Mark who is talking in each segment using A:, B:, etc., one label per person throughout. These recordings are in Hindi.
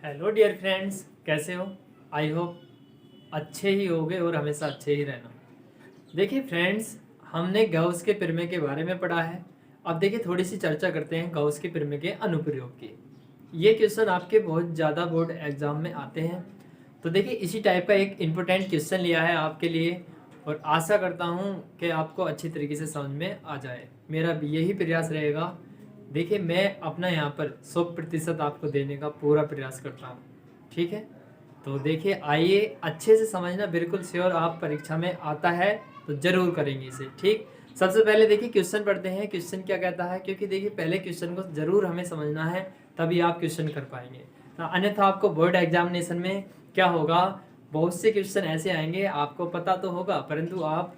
A: हेलो डियर फ्रेंड्स, कैसे हो? आई होप अच्छे ही होगे और हमेशा अच्छे ही रहना। देखिए फ्रेंड्स, हमने गॉस के प्रमेय के बारे में पढ़ा है। अब देखिए थोड़ी सी चर्चा करते हैं गॉस के प्रमेय के अनुप्रयोग की। ये क्वेश्चन आपके बहुत ज़्यादा बोर्ड एग्जाम में आते हैं। तो देखिए इसी टाइप का एक इम्पोर्टेंट क्वेश्चन लिया है आपके लिए और आशा करता हूँ कि आपको अच्छी तरीके से समझ में आ जाए। मेरा भी यही प्रयास रहेगा। देखिए मैं अपना यहाँ पर 100% आपको देने का पूरा प्रयास करता हूँ, ठीक है? तो देखिए आइए अच्छे से समझना, बिल्कुल श्योर आप परीक्षा में आता है तो जरूर करेंगे इसे, ठीक। सबसे पहले देखिए क्वेश्चन पढ़ते हैं। क्वेश्चन क्या कहता है, क्योंकि देखिए पहले क्वेश्चन को जरूर हमें समझना है, तभी आप क्वेश्चन कर पाएंगे। अन्यथा आपको बोर्ड एग्जामिनेशन में क्या होगा, बहुत से क्वेश्चन ऐसे आएंगे, आपको पता तो होगा परंतु आप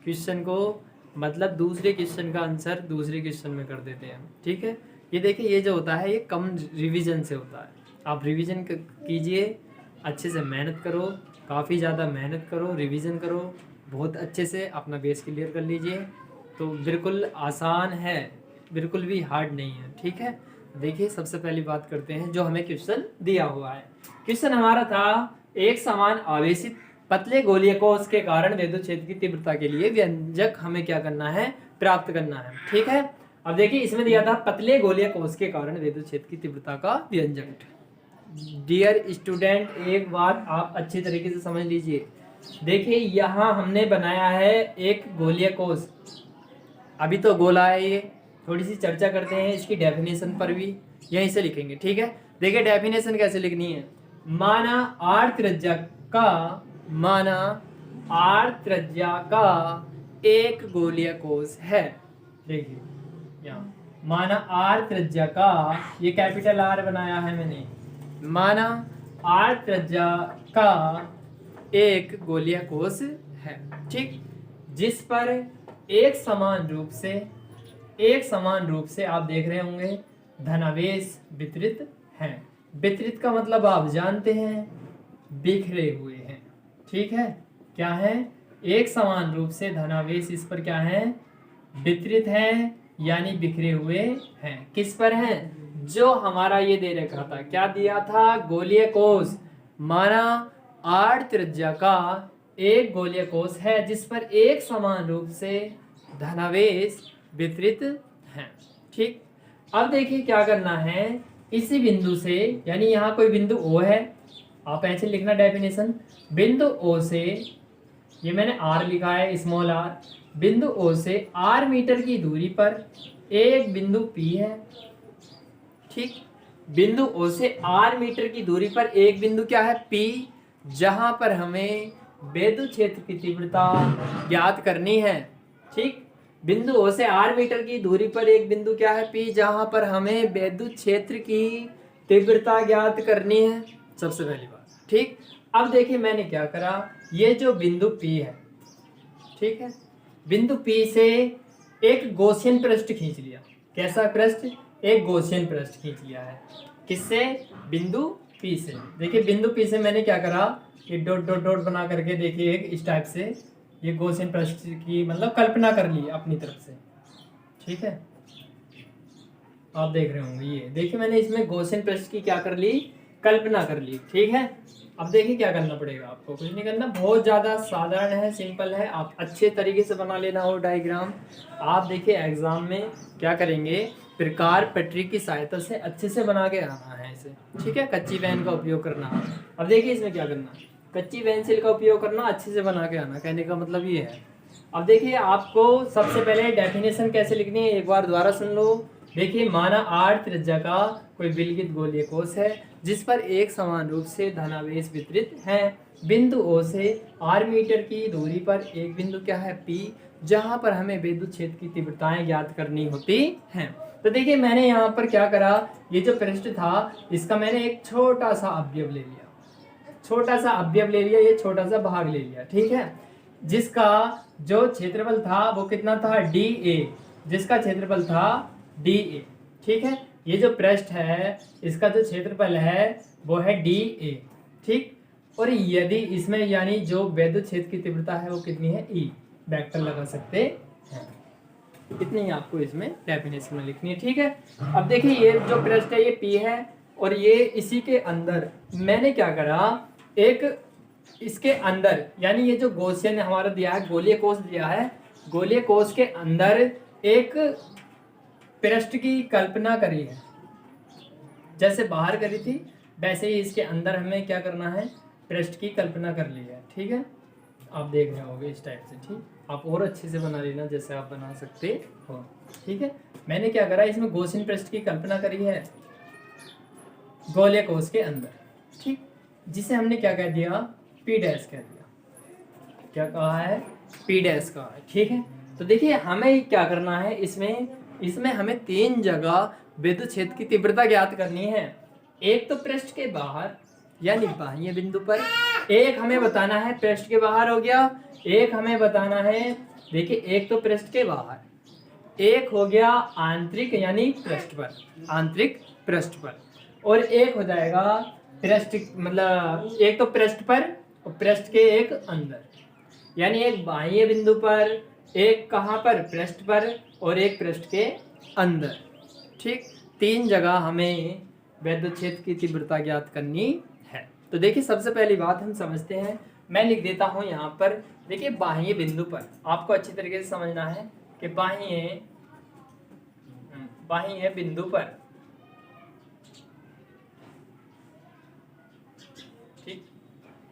A: क्वेश्चन को मतलब दूसरे क्वेश्चन का आंसर दूसरे क्वेश्चन में कर देते हैं, ठीक है। ये देखिए ये जो होता है ये कम रिवीजन से होता है। आप रिवीजन कीजिए, अच्छे से मेहनत करो, काफ़ी ज़्यादा मेहनत करो, रिवीजन करो, बहुत अच्छे से अपना बेस क्लियर कर लीजिए। तो बिल्कुल आसान है, बिल्कुल भी हार्ड नहीं है, ठीक है। देखिए सबसे पहली बात करते हैं जो हमें क्वेश्चन दिया हुआ है। क्वेश्चन हमारा था एक समान आवेशित पतले गोलीय कोश के कारण विद्युत क्षेत्र की तीव्रता के लिए व्यंजक हमें क्या करना है, प्राप्त करना है, ठीक है। अब देखिए इसमें दिया था पतले गोलीय कोश के कारण विद्युत क्षेत्र की तीव्रता का व्यंजक। डियर स्टूडेंट, एक बात आप अच्छी तरीके से समझ लीजिए। देखिए यहाँ हमने बनाया है एक गोलीय कोश, अभी तो गोला है ये। थोड़ी सी चर्चा करते हैं इसकी डेफिनेशन पर भी, यहीं से लिखेंगे, ठीक है। देखिए डेफिनेशन कैसे लिखनी है। माना आर त्रिज्या का एक गोलीय कोश है। देखिए यहाँ माना आर त्रिज्या का, ये कैपिटल आर बनाया है मैंने। माना आर त्रिज्या का एक गोलीय कोश है, ठीक, जिस पर एक समान रूप से आप देख रहे होंगे धनावेश वितरित हैं। वितरित का मतलब आप जानते हैं, बिखरे हुए हैं, ठीक है। क्या है, एक समान रूप से धनावेश इस पर क्या है, वितरित है, यानी बिखरे हुए हैं। किस पर हैं, जो हमारा ये दे रखा था, क्या दिया था, गोलीय कोश। माना आर त्रिज्या का एक गोलीय कोश है जिस पर एक समान रूप से धनावेश वितरित हैं, ठीक। अब देखिए क्या करना है, इसी बिंदु से, यानी यहाँ कोई बिंदु O है, आप ऐसे लिखना डेफिनेशन, बिंदु O से, ये मैंने R लिखा है स्मॉल r, बिंदु O से R मीटर की दूरी पर एक बिंदु P है, ठीक। बिंदु O से R मीटर की दूरी पर एक बिंदु क्या है, P, जहां पर हमें विद्युत क्षेत्र की तीव्रता ज्ञात करनी है, ठीक। बिंदु O से R मीटर की दूरी पर एक बिंदु क्या है, P, जहां पर हमें विद्युत क्षेत्र की तीव्रता ज्ञात करनी है, सबसे पहली बात, ठीक। अब देखिए मैंने क्या करा, ये जो बिंदु P है, ठीक है, बिंदु P से एक गॉसियन पृष्ठ खींच लिया। कैसा पृष्ठ, एक गॉसियन पृष्ठ खींच लिया है। किससे, बिंदु P से। देखिए बिंदु P से मैंने क्या करा, ये डॉट डॉट डॉट बना करके देखिए एक इस टाइप से ये गॉसियन पृष्ठ की मतलब कल्पना कर ली अपनी तरफ से, ठीक है। आप देख रहे होंगे, ये देखिए मैंने इसमें गॉसियन पृष्ठ की क्या कर ली, कल्पना कर ली, ठीक है। अब देखिए क्या करना पड़ेगा, आपको कुछ नहीं करना, बहुत ज़्यादा साधारण है, सिंपल है, आप अच्छे तरीके से बना लेना हो डायग्राम। आप देखिए एग्जाम में क्या करेंगे, प्रकार पटरी की सहायता से अच्छे से बना के आना है इसे, ठीक है। कच्ची पेन का उपयोग करना। अब देखिए इसमें क्या करना, कच्ची पेंसिल का उपयोग करना, अच्छे से बना के आना, कहने का मतलब ये है। अब देखिए आपको सबसे पहले डेफिनेशन कैसे लिखनी है, एक बार दोबारा सुन लो। देखिए माना आर त्रिज्या का कोई विलगित गोलीय कोश है जिस पर एक समान रूप से धनावेश वितरित है। बिंदु O से R मीटर की दूरी पर एक बिंदु क्या है, P, जहां पर हमें विद्युत क्षेत्र की तीव्रताएं ज्ञात करनी होती हैं। तो देखिए मैंने यहाँ पर क्या करा, ये जो पृष्ठ था इसका मैंने एक छोटा सा अवयव ले लिया, ये छोटा सा भाग ले लिया, ठीक है। जिसका जो क्षेत्रफल था वो कितना था, DA, जिसका क्षेत्रफल था DA, ठीक है। ये जो पृष्ठ है इसका जो क्षेत्रफल है वो है DA, ठीक। और यदि इसमें यानी जो विद्युत क्षेत्र की तीव्रता है वो कितनी है, E, वेक्टर लगा सकते हैं। इतनी आपको इसमें डेफिनेशन में लिखनी है, ठीक है। अब देखिए ये जो पृष्ठ है ये P है और ये इसी के अंदर मैंने क्या करा, एक इसके अंदर यानी ये जो गॉसियन हमारा दिया है, गोलीय कोष दिया है, गोलीय कोष के अंदर एक पृष्ठ की कल्पना करी है। जैसे बाहर करी थी वैसे ही इसके अंदर हमें क्या करना है, पृष्ठ की कल्पना कर ली है। ठीक है, आप देख रहे होगे इस टाइप से। ठीक, आप और अच्छे से बना लेना जैसे आप बना सकते हो। ठीक है, मैंने क्या करा, इसमें गॉसियन पृष्ठ की कल्पना करी है गोलीय कोष के अंदर। ठीक, जिसे हमने क्या कह दिया, पी डैश कह दिया। क्या कहा है, पी डैश कहा है। ठीक है, तो देखिए हमें क्या करना है, इसमें हमें 3 जगह विद्युत क्षेत्र की तीव्रता ज्ञात करनी है। एक तो पृष्ठ के बाहर यानी बाह्य बिंदु पर, एक हमें बताना है पृष्ठ के बाहर हो गया, एक हमें बताना है, देखिए एक तो पृष्ठ के बाहर, एक हो गया आंतरिक यानी पृष्ठ पर, आंतरिक पृष्ठ पर, और एक हो जाएगा पृष्ठ मतलब एक तो पृष्ठ पर और पृष्ठ के एक अंदर, यानी एक बाह्य बिंदु पर, एक कहाँ पर, पृष्ठ पर, और एक पृष्ठ के अंदर। ठीक, 3 जगह हमें विद्युत क्षेत्र की तीव्रता ज्ञात करनी है। तो देखिए सबसे पहली बात हम समझते हैं, मैं लिख देता हूं यहाँ पर। देखिए बाह्य बिंदु पर आपको अच्छी तरीके से समझना है कि बाह्य बिंदु पर, ठीक,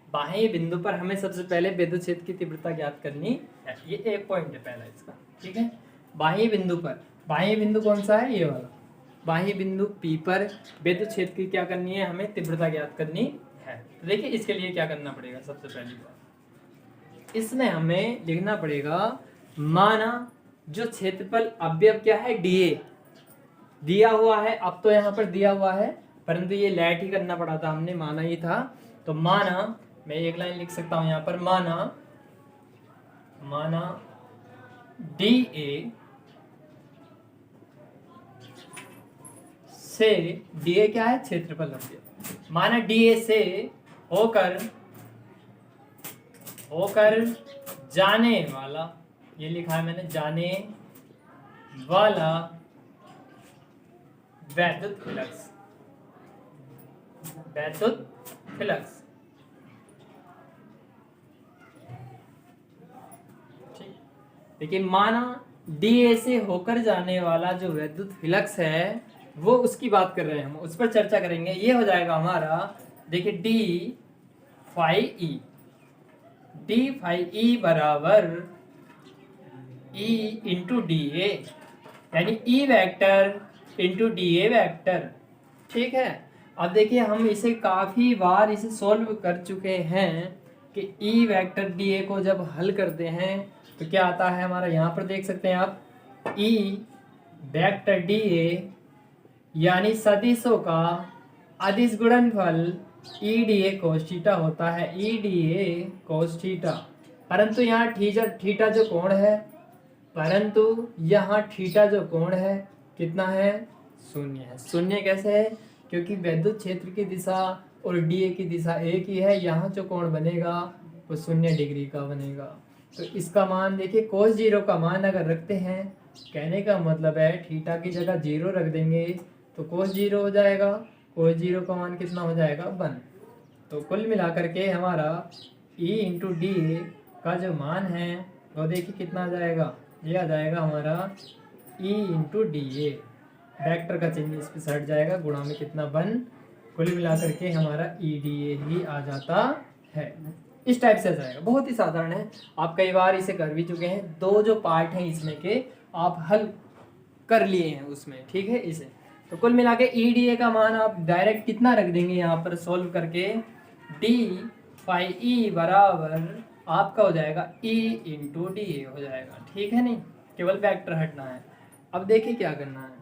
A: बाह्य बिंदु पर हमें सबसे पहले विद्युत क्षेत्र की तीव्रता ज्ञात करनी है। ये एक पॉइंट है पहला इसका। ठीक है, बाह्य बिंदु पर, बाह्य बिंदु कौन सा है, ये वाला बाह्य बिंदु P पर विद्युत क्षेत्र की क्या करनी है, हमें तीव्रता ज्ञात करनी है। तो देखिए इसके लिए क्या करना पड़ेगा, सबसे पहली बात इसमें हमें लिखना पड़ेगा, माना जो क्षेत्रफल अवयव क्या है, dA दिया हुआ है। अब तो यहाँ पर दिया हुआ है परंतु ये लेट ही करना पड़ा था, हमने माना ही था। तो माना, मैं एक लाइन लिख सकता हूं यहाँ पर, माना dA से, dA क्या है, क्षेत्रफल अवयव, माना dA से होकर जाने वाला, ये लिखा है मैंने, जाने वाला वैद्युत फ्लक्स, वैद्युत फ्लक्स। ठीक, देखिए माना dA से होकर जाने वाला जो वैद्युत फ्लक्स है वो उसकी बात कर रहे हैं हम, उस पर चर्चा करेंगे। ये हो जाएगा हमारा, देखिए डी फाई ई बराबर ई इंटू डी ए, यानी E vector into D A vector. ठीक है, अब देखिए हम इसे काफी बार इसे सॉल्व कर चुके हैं कि ई वेक्टर डी ए को जब हल करते हैं तो क्या आता है हमारा, यहाँ पर देख सकते हैं आप, ई वेक्टर डी ए यानी सदिशों का अदिश गुणनफल E D A cos theta होता है, E D A cos theta. परंतु यहाँ थीटा जो कोण है, परंतु यहाँ थीटा जो कोण है कितना है, 0 है। 0 कैसे है, क्योंकि विद्युत क्षेत्र की दिशा और डी ए की दिशा एक ही है, यहाँ जो कोण बनेगा वो 0 डिग्री का बनेगा। तो इसका मान देखिए, cos 0 का मान अगर रखते हैं, कहने का मतलब है थीटा की जगह 0 रख देंगे तो cos 0 हो जाएगा, cos 0 का मान कितना हो जाएगा, 1। तो कुल मिलाकर के हमारा E इंटू डी का जो मान है वो देखिए कितना आ जाएगा, ये आ जाएगा हमारा E into D A, vector का चिन्ह इस पर हट जाएगा, गुणा में कितना 1, कुल मिलाकर के हमारा ई डी ए ही आ जाता है। इस टाइप से आ जाएगा, बहुत ही साधारण है, आप कई बार इसे कर भी चुके हैं। 2 जो पार्ट हैं इसमें के आप हल कर लिए हैं उसमें। ठीक है, इसे तो कुल मिला के ई डी ए का मान आप डायरेक्ट कितना रख देंगे यहाँ पर सोल्व करके, डी फाई ई बराबर आपका हो जाएगा ई इंटू डी ए हो जाएगा। ठीक है, नहीं केवल वेक्टर हटना है। अब देखिए क्या करना है,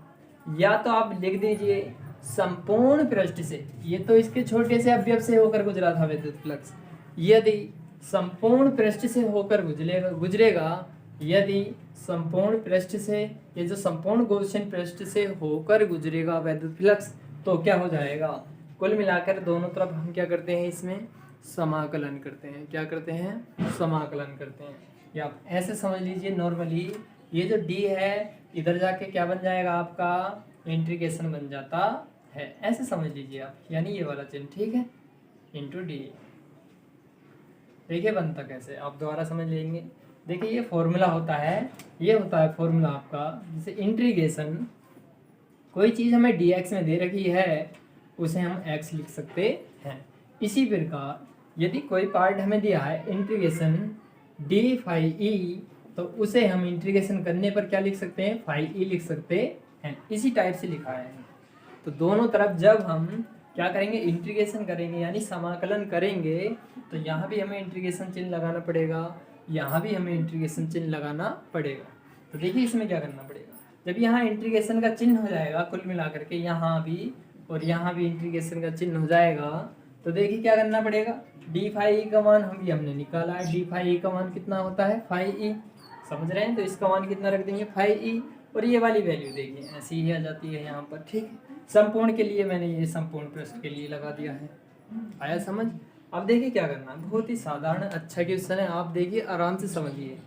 A: या तो आप लिख दीजिए संपूर्ण पृष्ठ से, ये तो इसके छोटे से अवयव से होकर गुजरा था विद्युत फ्लक्स, यदि संपूर्ण पृष्ठ से होकर गुजरेगा, यदि संपूर्ण पृष्ठ से, ये जो संपूर्ण गॉसियन पृष्ठ से होकर गुजरेगा वैद्युत फ्लक्स, तो क्या हो जाएगा, कुल मिलाकर दोनों तरफ हम क्या करते हैं, इसमें समाकलन करते हैं। क्या करते हैं, समाकलन करते हैं। या आप ऐसे समझ लीजिए नॉर्मली, ये जो डी है इधर जाके क्या बन जाएगा आपका, इंटीग्रेशन बन जाता है, ऐसे समझ लीजिए आप, यानी ये वाला चिन्ह, ठीक है, इंटू डी। देखिए बनता कैसे, आप दोबारा समझ लेंगे। देखिए ये फॉर्मूला होता है, ये होता है फॉर्मूला आपका, जैसे इंटीग्रेशन, कोई चीज़ हमें dx में दे रखी है उसे हम x लिख सकते हैं। इसी प्रकार यदि कोई पार्ट हमें दिया है इंटीग्रेशन डी फाई ई, तो उसे हम इंटीग्रेशन करने पर क्या लिख सकते हैं, फाई ई लिख सकते हैं। इसी टाइप से लिखा है। तो दोनों तरफ जब हम क्या करेंगे, इंटीग्रेशन करेंगे यानी समाकलन करेंगे, तो यहाँ भी हमें इंटीग्रेशन चिन्ह लगाना पड़ेगा, यहाँ भी हमें इंटीग्रेशन चिन्ह लगाना पड़ेगा। तो देखिए इसमें क्या करना पड़ेगा, जब यहाँ इंटीग्रेशन का चिन्ह हो जाएगा कुल मिलाकर के यहाँ भी और यहाँ भी इंटीग्रेशन का चिन्ह हो जाएगा, तो देखिए क्या करना पड़ेगा, डी फाई ई का मान हमने निकाला है, डी फाई ई का मान कितना होता है, फाई ई, समझ रहे हैं। तो इसका मान कितना रख देंगे, फाई ई, और ये वाली वैल्यू देखिए ऐसी ही आ जाती है यहाँ पर, ठीक है। संपूर्ण के लिए मैंने ये संपूर्ण पृष्ठ के लिए लगा दिया है, आया समझ। अब देखिए क्या करना है, बहुत ही साधारण अच्छा क्वेश्चन है, आप देखिए आराम से समझिए।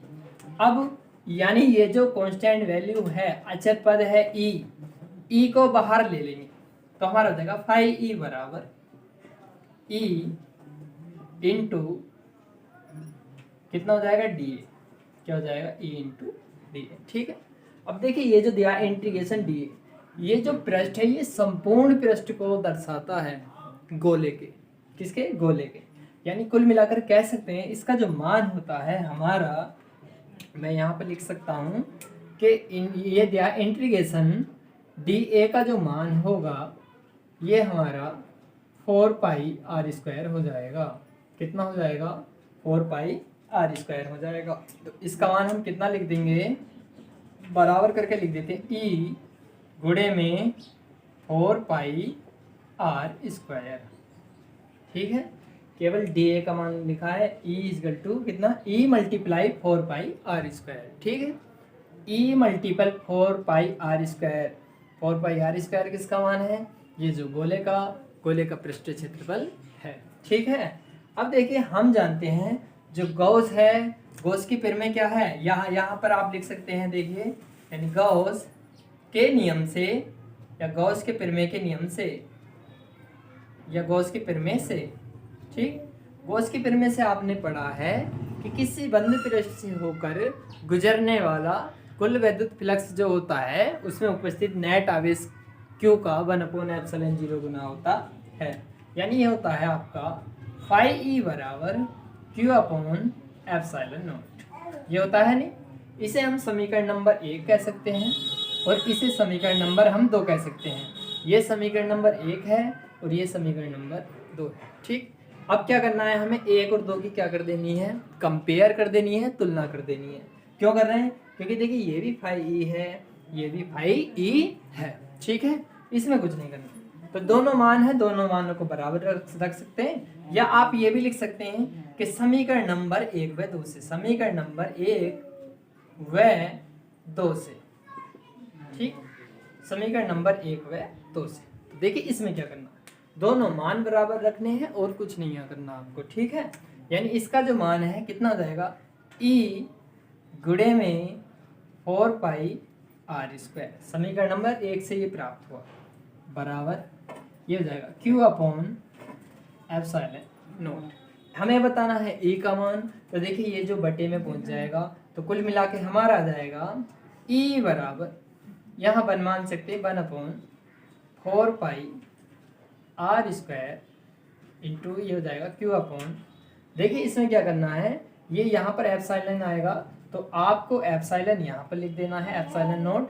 A: अब यानी ये जो कांस्टेंट वैल्यू है, अचर पद है ई को बाहर ले लेंगे, तो हमारा हो जाएगा फाई ई बराबर ई इंटू कितना हो जाएगा, डी ए, क्या हो जाएगा, ई इंटू डी ए, ठीक है। अब देखिए ये जो दिया इंटीग्रेशन डी ए, ये जो पृष्ठ है ये संपूर्ण पृष्ठ को दर्शाता है, गोले के, किसके, गोले के। यानी कुल मिलाकर कह सकते हैं इसका जो मान होता है हमारा, मैं यहाँ पर लिख सकता हूँ कि ये दिया इंटीग्रेशन डी ए का जो मान होगा ये हमारा 4 पाई आर स्क्वायर हो जाएगा। कितना हो जाएगा, 4 पाई आर स्क्वायर हो जाएगा। तो इसका मान हम कितना लिख देंगे, बराबर करके लिख देते हैं ई गुणे में 4 पाई आर स्क्वायर, ठीक है। केवल डी ए का मान लिखा है, ई इजकल टू कितना, e multiply 4 pi r square, ठीक है। E multiple 4 pi r square, 4 pi r square किसका मान है, ये जो गोले का पृष्ठ क्षेत्रफल है, ठीक है। अब देखिए हम जानते हैं जो गॉस है, गॉस की परिमेय क्या है, यहाँ पर आप लिख सकते हैं, देखिए यानी गॉस के नियम से या गॉस के परिमेय के नियम से या गॉस के परिमेय से, ठीक। गॉस की परिमेय से आपने पढ़ा है कि किसी बंद पृष्ठ से होकर गुजरने वाला कुल वैद्युत फ्लक्स जो होता है उसमें उपस्थित नेट आवेश Q का 1/ε0 गुना होता है। यानी ये होता है आपका फाई ई बराबर Q/ε0, ये होता है नहीं। इसे हम समीकरण नंबर 1 कह सकते हैं और इसे समीकरण नंबर हम 2 कह सकते हैं। ये समीकरण नंबर 1 है और ये समीकरण नंबर 2 है, ठीक। अब क्या करना है, हमें 1 और 2 की क्या कर देनी है, कंपेयर कर देनी है, तुलना कर देनी है। क्यों कर रहे हैं, क्योंकि देखिए ये भी फाई ई है, ये भी फाई ई है, ठीक है। इसमें कुछ नहीं करना, तो दोनों मान है, दोनों मानों को बराबर रख सकते हैं। या आप ये भी लिख सकते हैं कि समीकरण नंबर 1 व 2 से, समीकरण नंबर 1 व 2 से, ठीक, समीकरण नंबर 1 व 2 से। तो देखिए इसमें क्या करना, दोनों मान बराबर रखने हैं और कुछ नहीं करना आपको, ठीक है। यानी इसका जो मान है कितना हो जाएगा, ई गुणे में 4 पाई आर स्क्वायर, समीकरण नंबर 1 से ये प्राप्त हुआ, बराबर ये हो जाएगा Q/ε0। हमें बताना है ई का मान, तो देखिए ये जो बटे में पहुंच जाएगा, तो कुल मिला के हमारा आ जाएगा ई बराबर, यहाँ बन मान सकते 1/4 पाई आर स्क्वायर इंटू ये हो जाएगा Q/, देखिए इसमें क्या करना है, ये यहाँ पर एप्सिलॉन आएगा, तो आपको एप्सिलॉन यहाँ पर लिख देना है, एप्सिलॉन0,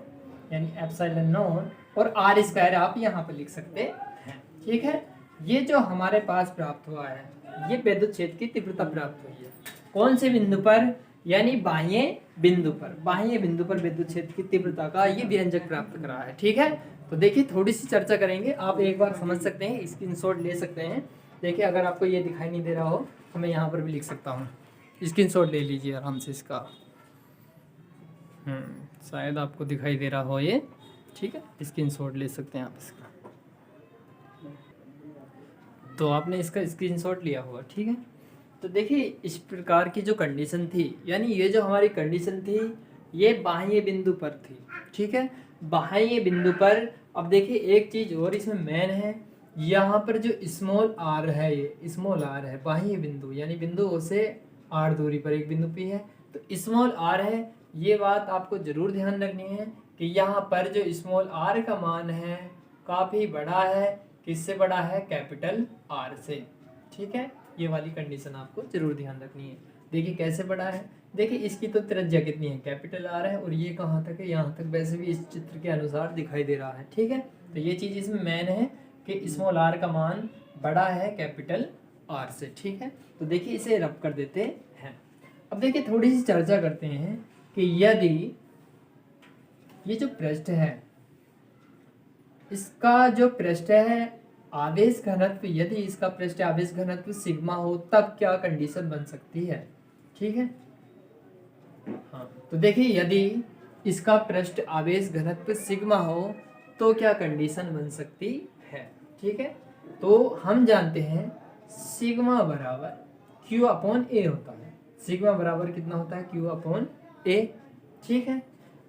A: यानी एप्सिलॉन0, और आर स्क्वायर आप यहाँ पर लिख सकते हैं, ठीक है। ये जो हमारे पास प्राप्त हुआ है, ये विद्युत क्षेत्र की तीव्रता प्राप्त हुई है, कौन से बिंदु पर, यानी बाह्य बिंदु पर, बाह्य बिंदु पर विद्युत क्षेत्र की तीव्रता का ये व्यंजक प्राप्त करा है, ठीक है। तो देखिए थोड़ी सी चर्चा करेंगे, आप एक बार समझ सकते हैं, स्क्रीनशॉट ले सकते हैं। देखिए अगर आपको ये दिखाई नहीं दे रहा हो तो मैं यहाँ पर भी लिख सकता हूँ, स्क्रीनशॉट ले लीजिए आराम से इसका, शायद आपको दिखाई दे रहा हो ये, ठीक है, स्क्रीनशॉट ले सकते हैं आप इसका। तो आपने इसका स्क्रीनशॉट लिया हुआ, ठीक है। तो देखिए इस प्रकार की जो कंडीशन थी, यानी ये जो हमारी कंडीशन थी ये बाह्य बिंदु पर थी, ठीक है। बाह्य बिंदु पर। अब देखिए एक चीज और इसमें मेन है, यहाँ पर जो स्मॉल आर है, ये स्मॉल आर है बाह्य बिंदु, यानी बिंदु O से आर दूरी पर एक बिंदु P है, तो स्मॉल आर है। ये बात आपको जरूर ध्यान रखनी है कि यहाँ पर जो स्मॉल आर का मान है काफी बड़ा है, किससे बड़ा है, कैपिटल आर से। ठीक है, ये वाली कंडीशन आपको जरूर ध्यान रखनी है। देखिए कैसे बड़ा है, देखिए इसकी तो त्रिज्या कितनी है, कैपिटल आर है, और ये कहाँ तक है, यहाँ तक, वैसे भी इस चित्र के अनुसार दिखाई दे रहा है। ठीक है, तो ये चीज इसमें मेन है कि स्मॉल आर का मान बड़ा है कैपिटल आर से। ठीक है, तो देखिए इसे रब कर देते हैं। अब देखिए थोड़ी सी चर्चा करते हैं कि यदि ये जो पृष्ठ है, इसका जो पृष्ठ है आवेश घनत्व, यदि इसका पृष्ठ आवेश घनत्व सिग्मा हो तब क्या कंडीशन बन सकती है। ठीक है, हाँ, तो देखिए यदि इसका पृष्ठ आवेश घनत्व सिग्मा हो तो क्या कंडीशन बन सकती है। ठीक है, तो हम जानते हैं सिग्मा बराबर Q अपॉन A होता है। सिग्मा बराबर कितना होता है, Q अपॉन A। ठीक है,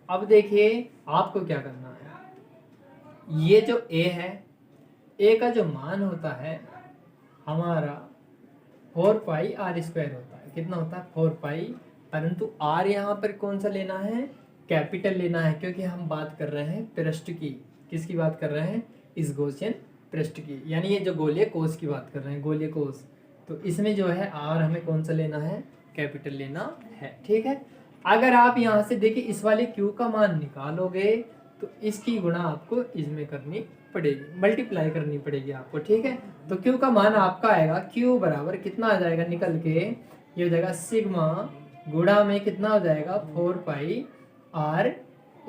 A: अब देखिए आपको क्या करना है, ये जो A है, A का जो मान होता है हमारा 4 पाई आर स्क्वायर होता है। कितना होता है, 4 पाई, परंतु R यहाँ पर कौन सा लेना है, कैपिटल लेना है, क्योंकि हम बात कर रहे हैं पृष्ठ की। किसकी बात कर रहे हैं, इस गॉसियन पृष्ठ की, यानी ये जो गोलीय कोष की बात कर रहे हैं, गोलीय कोष। तो इसमें जो है R हमें कौन सा लेना है, कैपिटल लेना है। ठीक है, अगर आप यहाँ से देखिए इस वाले Q का मान निकालोगे तो इसकी गुणा आपको इसमें करनी पड़ेगी, मल्टीप्लाई करनी पड़ेगी आपको। ठीक है, तो Q का मान आपका आएगा, Q बराबर कितना आ जाएगा निकल के, ये हो जाएगा सिग्मा गुणा में कितना हो जाएगा 4 पाई आर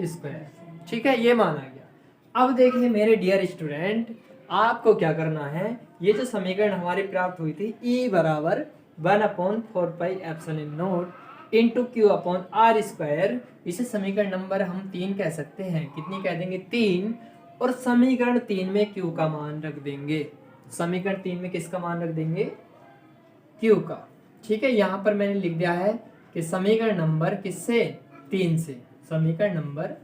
A: स्क्वायर। ठीक है, ये मान आ गया। अब देखिए मेरे डियर स्टूडेंट, आपको क्या करना है, ये जो समीकरण हमारी प्राप्त हुई थी E बराबर 1/4 pi epsilon not into Q upon r square, इसे समीकरण नंबर हम 3 कह सकते हैं। कितनी कह देंगे, 3। और समीकरण 3 में Q का मान रख देंगे। समीकरण 3 में किसका मान रख देंगे, Q का। ठीक है, यहाँ पर मैंने लिख दिया है कि समीकरण नंबर किससे, 3 से। समीकरण नंबर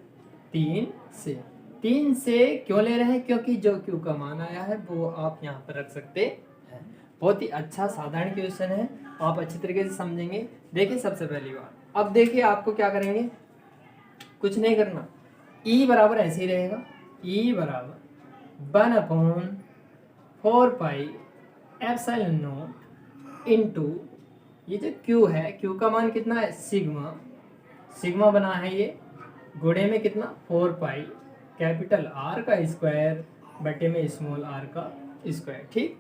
A: 3 से क्यों ले रहे हैं, क्योंकि जो Q का मान आया है वो आप यहाँ पर रख सकते हैं। बहुत ही अच्छा साधारण क्वेश्चन है, आप अच्छी तरीके से समझेंगे। देखिए सबसे पहली बात, अब देखिए आपको क्या करेंगे, कुछ नहीं करना, E बराबर ऐसे ही रहेगा, E बराबर 1/4 पाई एप्सिलॉन नॉट इंटू ये जो Q है, Q का मान कितना है, सिग्मा, सिग्मा बना है ये, गुणे में कितना 4 पाई कैपिटल R का स्क्वायर बटे में स्मॉल r का स्क्वायर। ठीक,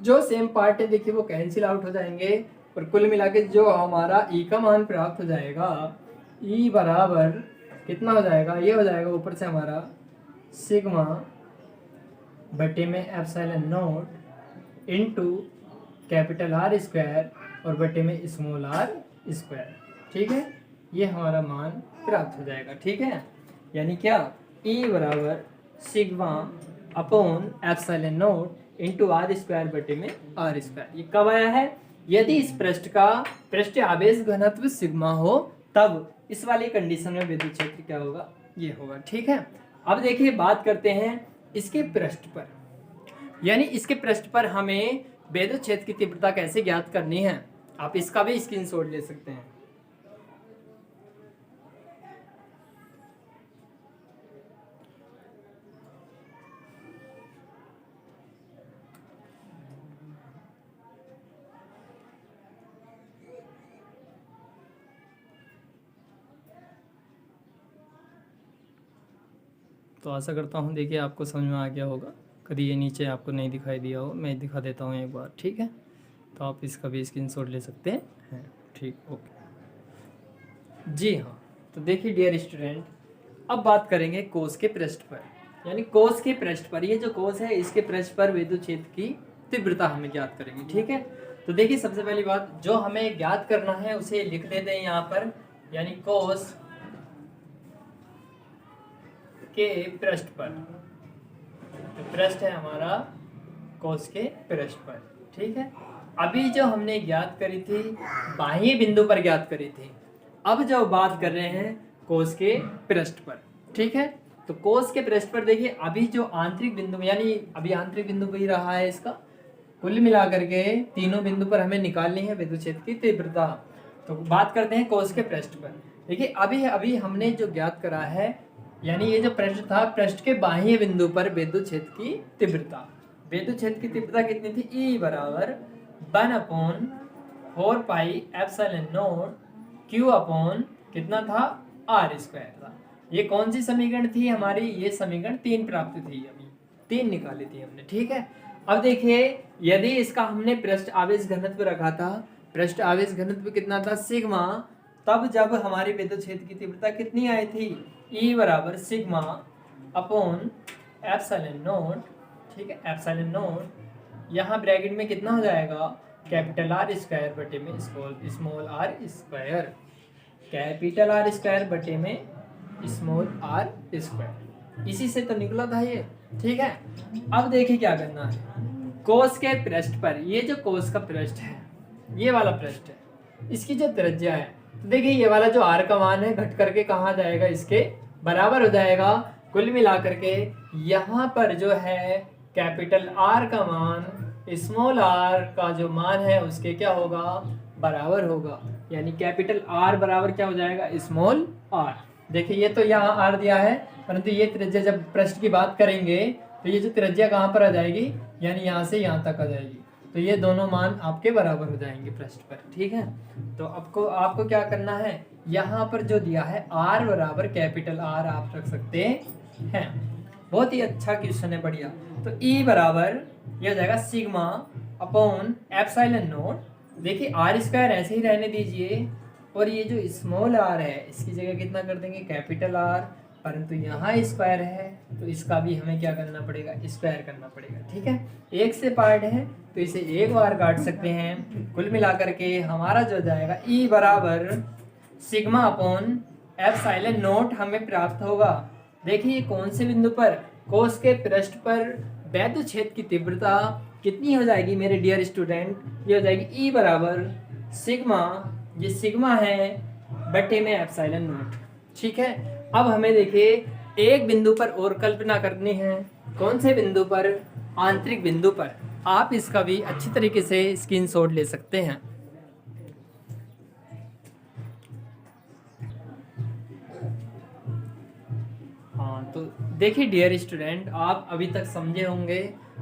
A: जो सेम पार्ट है देखिए वो कैंसिल आउट हो जाएंगे, और कुल मिला के जो हमारा E का मान प्राप्त हो जाएगा, E बराबर कितना हो जाएगा, ये हो जाएगा ऊपर से हमारा सिग्मा बटे में epsilon not into capital R square और बटे में स्मॉल r स्क्वायर। ठीक है, ये हमारा मान प्राप्त हो जाएगा। ठीक है, यानी क्या, E बराबर sigma upon epsilon not into r square बटे में आर स्क्वायर। ये कब आया है, यदि इस पृष्ठ का पृष्ठ आवेश घनत्व सिग्मा हो तब इस वाली कंडीशन में विद्युत क्षेत्र क्या होगा, ये होगा। ठीक है, अब देखिए बात करते हैं इसके पृष्ठ पर, यानी इसके पृष्ठ पर हमें विद्युत क्षेत्र की तीव्रता कैसे ज्ञात करनी है। आप इसका भी स्क्रीनशॉट ले सकते हैं। तो आशा करता हूँ देखिए आपको समझ में आ गया होगा। कभी ये नीचे आपको नहीं दिखाई दिया हो, मैं दिखा देता हूँ एक बार। ठीक है, तो आप इसका भी स्क्रीनशॉट ले सकते हैं। ठीक, ओके जी हाँ। तो देखिए डियर स्टूडेंट, अब बात करेंगे कोष के पृष्ठ पर, यानी कोष के पृष्ठ पर, ये जो कोष है इसके पृष्ठ पर विद्युत क्षेत्र की तीव्रता हमें ज्ञात करेंगे। ठीक है, तो देखिए सबसे पहली बात जो हमें ज्ञात करना है उसे लिख देते हैं यहाँ पर, यानी कोष के पृष्ठ पर। तो पृष्ठ है हमारा कोष के पृष्ठ पर। ठीक है, अभी जो हमने ज्ञात करी थी बाह्य बिंदु पर ज्ञात करी थी, अब जो बात कर रहे हैं कोष के पृष्ठ पर। ठीक है। तो कोस के पृष्ठ पर देखिए अभी जो आंतरिक बिंदु यानी अभी आंतरिक बिंदु वही रहा है इसका, कुल मिलाकर के तीनों बिंदु पर हमें निकालनी है विद्युत क्षेत्र की तीव्रता। तो बात करते हैं कोस के पृष्ठ पर। देखिए अभी अभी हमने जो ज्ञात करा है, यानी ये जो पृष्ठ था, पृष्ठ के बाह्य बिंदु पर विद्युत क्षेत्र की तीव्रता, विद्युत क्षेत्र की तीव्रता कितनी थी? E बराबर 1/4 pi epsilon not Q upon कितना था? R स्क्वायर था। ये कौन सी समीकरण थी हमारी? ये समीकरण 3 प्राप्त थी, अभी 3 निकाली थी हमने, ठीक है। अब देखिए यदि इसका हमने पृष्ठ आवेश घनत्व रखा था, पृष्ठ आवेश घनत्व कितना था? सिग्मा, तब जब हमारी विद्युत क्षेत्र की तीव्रता कितनी आई थी? E बराबर सिग्मा अपॉन एप्सिलॉन नॉट, ठीक है, एप्सिलॉन नॉट यहाँ ब्रैकेट में कितना हो जाएगा? कैपिटल R स्क्वायर बटे में small r square, capital R square बटे में स्मॉल r स्क्वायर, इसी से तो निकला था ये, ठीक है। अब देखिए क्या करना है, कोस के पृष्ठ पर, ये जो कोस का पृष्ठ है, ये वाला पृष्ठ है, इसकी जो त्रिज्या है, तो देखिए ये वाला जो r का मान है घट करके कहाँ जाएगा? इसके बराबर हो जाएगा। कुल मिलाकर के यहाँ पर जो है कैपिटल R का मान स्मॉल r का जो मान है उसके क्या होगा? बराबर होगा, यानी कैपिटल R बराबर क्या हो जाएगा? Small r। देखिए ये तो यहाँ r दिया है, परंतु ये त्रिज्या जब पृष्ठ की बात करेंगे तो ये जो त्रिज्या कहाँ पर आ जाएगी? यानी यहाँ से यहाँ तक आ जाएगी, तो ये दोनों मान आपके बराबर हो जाएंगे पृष्ठ पर, ठीक है। तो आपको क्या करना है, यहाँ पर जो दिया है r बराबर कैपिटल R आप रख सकते हैं। बहुत ही अच्छा क्वेश्चन है, बढ़िया। तो E बराबर यह हो जाएगा सिग्मा अपॉन एप्सिलॉन नॉट, देखिए R स्क्वायर ऐसे ही रहने दीजिए, और ये जो स्मॉल r है इसकी जगह कितना कर देंगे? कैपिटल R, परंतु यहाँ स्क्वायर है तो इसका भी हमें क्या करना पड़ेगा? स्क्वायर करना पड़ेगा, ठीक है। एक से पार्ट है तो इसे एक बार काट सकते हैं। कुल मिलाकर के हमारा जो जाएगा E बराबर सिग्मा अपॉन एप्सिलॉन नॉट हमें प्राप्त होगा। देखिए कौन से बिंदु पर? कोस के पृष्ठ पर विद्युत क्षेत्र की तीव्रता कितनी हो जाएगी मेरे डियर स्टूडेंट? ये हो जाएगी E बराबर सिग्मा, ये सिग्मा है बटे में एप्सिलॉन नॉट, ठीक है। अब हमें देखिए एक बिंदु पर और कल्पना करनी है। कौन से बिंदु पर? आंतरिक बिंदु पर। आप इसका भी अच्छी तरीके से स्क्रीनशॉट ले सकते हैं। हाँ, तो देखिए डियर स्टूडेंट, आप अभी तक समझे होंगे,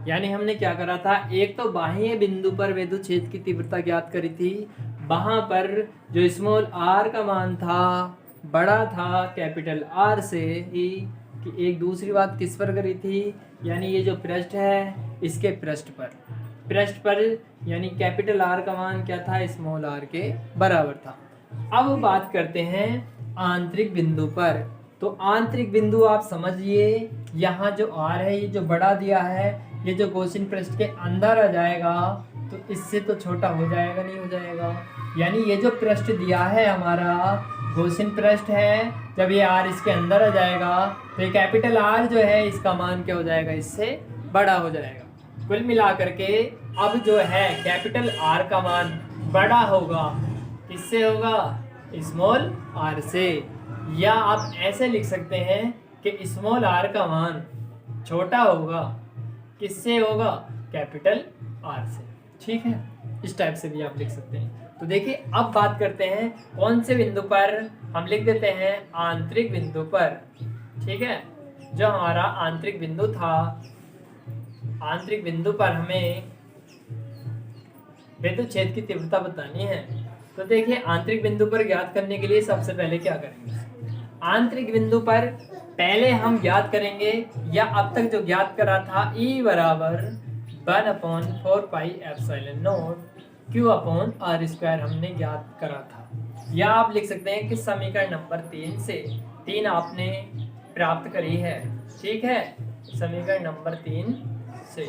A: यानी हमने क्या करा था, एक तो बाह्य बिंदु पर विद्युत क्षेत्र की तीव्रता ज्ञात करी थी, वहां पर जो स्मॉल r का मान था बड़ा था कैपिटल R से ही, कि एक दूसरी बात किस पर करी थी, यानी ये जो पृष्ठ है इसके पृष्ठ पर यानी कैपिटल R का मान क्या था? स्मॉल r के बराबर था। अब बात करते हैं आंतरिक बिंदु पर। तो आंतरिक बिंदु आप समझिए, यहाँ जो r है ये जो बड़ा दिया है, ये जो कोसिन पृष्ठ के अंदर आ जाएगा तो इससे तो छोटा हो जाएगा, नहीं हो जाएगा? यानी ये जो पृष्ठ दिया है हमारा कोसिन पृष्ठ है, जब ये r इसके अंदर आ जाएगा तो ये कैपिटल R जो है इसका मान क्या हो जाएगा? इससे बड़ा हो जाएगा। कुल मिलाकर के अब जो है कैपिटल R का मान बड़ा होगा, किससे होगा? स्मॉल r से। या आप ऐसे लिख सकते हैं कि स्मॉल r का मान छोटा होगा, किससे होगा? कैपिटल R से, ठीक है। इस टाइप से भी आप लिख सकते हैं। तो देखिए अब बात करते हैं कौन से बिंदु पर? हम लिख देते हैं आंतरिक बिंदु पर, ठीक है। जो हमारा आंतरिक बिंदु था, आंतरिक बिंदु पर हमें विद्युत क्षेत्र की तीव्रता बतानी है। तो देखिए आंतरिक बिंदु पर ज्ञात करने के लिए सबसे पहले क्या करेंगे? आंतरिक बिंदु पर पहले हम ज्ञात करेंगे, या अब तक जो ज्ञात करा था, E बराबर 1/4 pi epsilon not Q upon R square हमने ज्ञात करा था। या आप लिख सकते हैं कि समीकरण नंबर 3 से 3 आपने प्राप्त करी है, ठीक है। समीकरण नंबर 3 से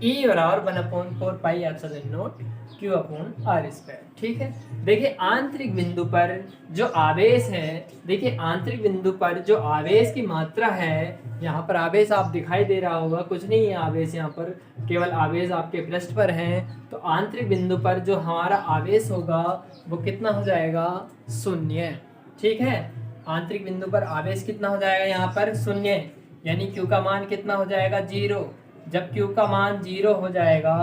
A: E बराबर 1/4 pi epsilon not Q upon R square, ठीक है। देखिए आंतरिक बिंदु पर जो आवेश है, देखिए आंतरिक बिंदु पर जो आवेश की मात्रा है, यहाँ पर आवेश आप दिखाई दे रहा होगा, कुछ नहीं है आवेश, यहाँ पर केवल आवेश आपके पृष्ठ पर है। तो आंतरिक बिंदु पर जो हमारा आवेश होगा वो कितना हो जाएगा? 0, ठीक है। आंतरिक बिंदु पर आवेश कितना हो जाएगा यहाँ पर 0, यानी Q का मान कितना हो जाएगा 0। जब Q का मान 0 हो जाएगा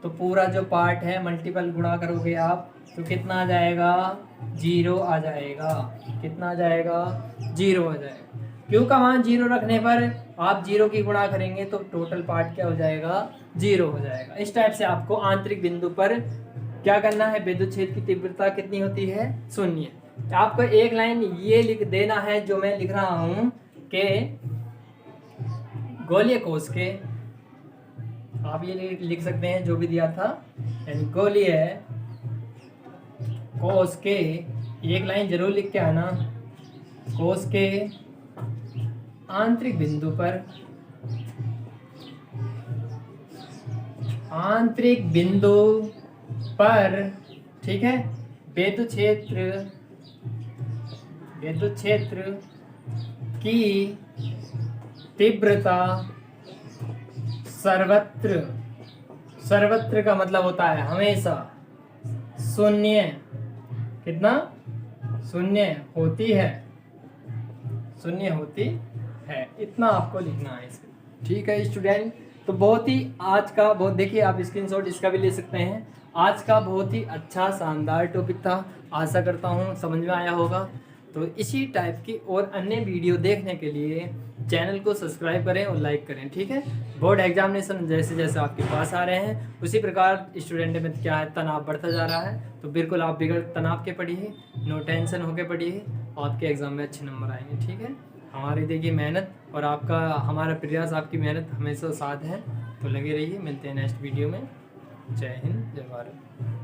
A: तो पूरा जो पार्ट है मल्टीपल गुणा करोगे आप तो कितना आ जाएगा 0 आ जाएगा। कितना आ जाएगा 0 आ जाएगा। Q का मान 0 रखने पर आप 0 की गुणा करेंगे तो टोटल पार्ट क्या हो जाएगा 0 हो जाएगा। इस टाइप से आपको आंतरिक बिंदु पर क्या करना है, विद्युत क्षेत्र की तीव्रता कितनी होती है 0। आपको एक लाइन ये लिख देना है जो मैं लिख रहा हूं कि गोलीय कोश के, आप ये लिख सकते हैं जो भी दिया था, यानी गोलीय कोश के, एक लाइन जरूर लिख के आना, कोश के आंतरिक बिंदु पर, आंतरिक बिंदु पर, ठीक है, विद्युत क्षेत्र की तीव्रता सर्वत्र का मतलब होता है हमेशा 0, कितना 0 होती है, 0 होती है। इतना आपको लिखना है इसका, ठीक है स्टूडेंट। तो बहुत ही आज का बहुत, देखिए आप स्क्रीनशॉट इसका भी ले सकते हैं। आज का बहुत ही अच्छा शानदार टॉपिक था, आशा करता हूँ समझ में आया होगा। तो इसी टाइप की और अन्य वीडियो देखने के लिए चैनल को सब्सक्राइब करें और लाइक करें, ठीक है। बोर्ड एग्जामिनेशन जैसे जैसे आपके पास आ रहे हैं उसी प्रकार स्टूडेंट में क्या है तनाव बढ़ता जा रहा है। तो बिल्कुल आप बिगड़ तनाव के पढ़िए, नो टेंशन होके पढ़िए, आपके एग्ज़ाम में अच्छे नंबर आएंगे, ठीक है। हमारी देखिए मेहनत और आपका हमारा प्रयास, आपकी मेहनत हमेशा साथ है। तो लगे रहिए, मिलते हैं नेक्स्ट वीडियो में। जय हिंद, जय भारत।